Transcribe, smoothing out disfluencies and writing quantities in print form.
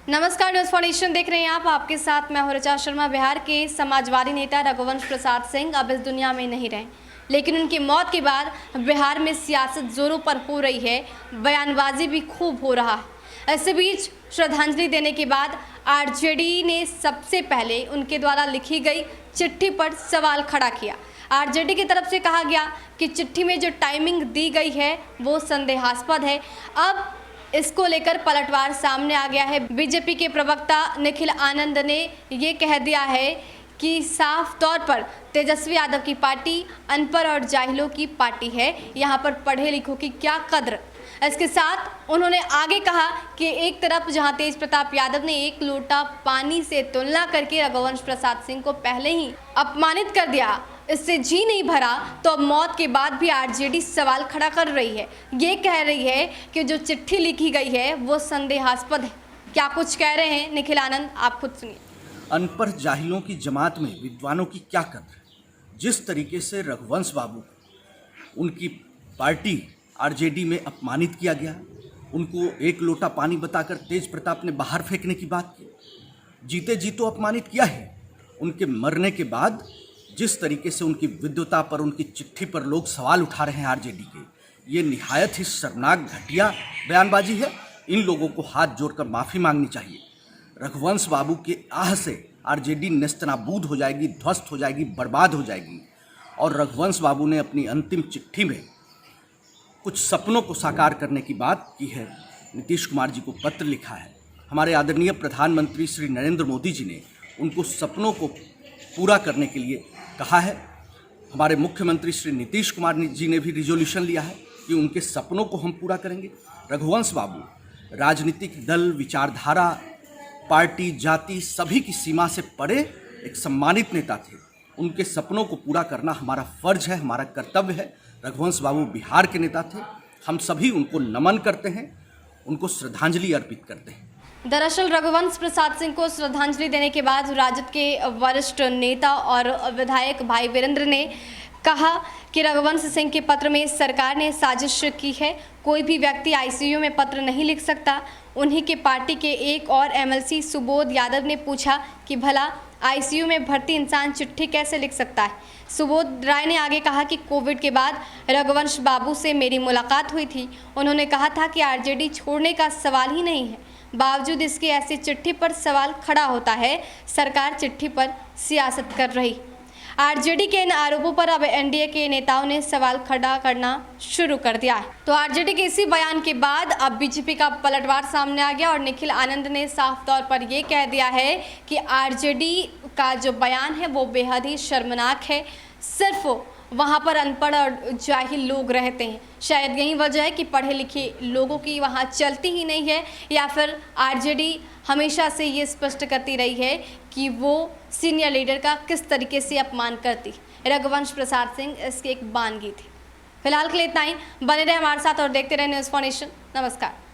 नमस्कार, news foundation देख रहे हैं आप। आपके साथ मैं हूं ऋचा शर्मा। बिहार के समाजवादी नेता रघुवंश प्रसाद सिंह अब इस दुनिया में नहीं रहे, लेकिन उनकी मौत के बाद बिहार में सियासत जोरों पर हो रही है, बयानबाजी भी खूब हो रहा है। इसी बीच श्रद्धांजलि देने के बाद आरजेडी ने सबसे पहले उनके द्वारा लिखी गई चिट्ठी पर सवाल खड़ा किया। आरजेडी की तरफ से कहा गया कि चिट्ठी में जो टाइमिंग दी गई है वो संदेहास्पद है। अब इसको लेकर पलटवार सामने आ गया है। बीजेपी के प्रवक्ता निखिल आनंद ने ये कह दिया है कि साफ तौर पर तेजस्वी यादव की पार्टी अनपढ़ और जाहिलों की पार्टी है, यहाँ पर पढ़े लिखों की क्या कद्र। इसके साथ उन्होंने आगे कहा कि एक तरफ जहां तेज प्रताप यादव ने एक लोटा पानी से तुलना करके रघुवंश प्रसाद सिंह को पहले ही अपमानित कर दिया, इससे जी नहीं भरा, तो अब मौत के बाद भी आरजेडी सवाल खड़ा कर रही है। ये कह रही है कि जो चिट्ठी लिखी गई है वो संदेहास्पद है। क्या कुछ कह रहे हैं निखिल आनंद, आप खुद सुनिए। अनपढ़ जाहिलों की जमात में विद्वानों की क्या कद्र। जिस तरीके से रघुवंश बाबू उनकी पार्टी आरजेडी में अपमानित किया गया, उनको एक लोटा पानी बताकर तेज प्रताप ने बाहर फेंकने की बात की, जीते जी तो अपमानित किया है। उनके मरने के बाद जिस तरीके से उनकी विद्वता पर, उनकी चिट्ठी पर लोग सवाल उठा रहे हैं आरजेडी के, ये निहायत ही शर्मनाक घटिया बयानबाजी है। इन लोगों को हाथ जोड़कर माफ़ी मांगनी चाहिए। रघुवंश बाबू के आह से आरजेडी नेस्तनाबूद हो जाएगी, ध्वस्त हो जाएगी, बर्बाद हो जाएगी। और रघुवंश बाबू ने अपनी अंतिम चिट्ठी में कुछ सपनों को साकार करने की बात की है। नीतीश कुमार जी को पत्र लिखा है। हमारे आदरणीय प्रधानमंत्री श्री नरेंद्र मोदी जी ने उनको सपनों को पूरा करने के लिए कहा है। हमारे मुख्यमंत्री श्री नीतीश कुमार जी ने भी रिजोल्यूशन लिया है कि उनके सपनों को हम पूरा करेंगे। रघुवंश बाबू राजनीतिक दल, विचारधारा, पार्टी, जाति सभी की सीमा से परे एक सम्मानित नेता थे। उनके सपनों को पूरा करना हमारा फर्ज है, हमारा कर्तव्य है। रघुवंश बाबू बिहार के नेता थे। हम सभी उनको नमन करते हैं, उनको श्रद्धांजलि अर्पित करते हैं। दरअसल रघुवंश प्रसाद सिंह को श्रद्धांजलि देने के बाद राजद के वरिष्ठ नेता और विधायक भाई वीरेंद्र ने कहा कि रघुवंश सिंह के पत्र में सरकार ने साजिश की है। कोई भी व्यक्ति आईसीयू में पत्र नहीं लिख सकता। उन्हीं के पार्टी के एक और एमएलसी सुबोध यादव ने पूछा कि भला आईसीयू में भर्ती इंसान चिट्ठी कैसे लिख सकता है। सुबोध राय ने आगे कहा कि कोविड के बाद रघुवंश बाबू से मेरी मुलाकात हुई थी। उन्होंने कहा था कि आरजेडी छोड़ने का सवाल ही नहीं है। बावजूद इसके ऐसी चिट्ठी पर सवाल खड़ा होता है। सरकार चिट्ठी पर सियासत कर रही। आरजेडी के इन आरोपों पर अब एनडीए के नेताओं ने सवाल खड़ा करना शुरू कर दिया है। तो आरजेडी के इसी बयान के बाद अब बीजेपी का पलटवार सामने आ गया और निखिल आनंद ने साफ तौर पर यह कह दिया है कि आरजेडी का जो बयान है वो बेहद ही शर्मनाक है। सिर्फ वहाँ पर अनपढ़ और जाहिल लोग रहते हैं। शायद यही वजह है कि पढ़े लिखे लोगों की वहाँ चलती ही नहीं है, या फिर आरजेडी हमेशा से ये स्पष्ट करती रही है कि वो सीनियर लीडर का किस तरीके से अपमान करती। रघुवंश प्रसाद सिंह इसकी एक बानगी थी। फिलहाल के लिए इतना ही। बने रहे हमारे साथ और देखते रहे न्यूज़ फाउंडेशन। नमस्कार।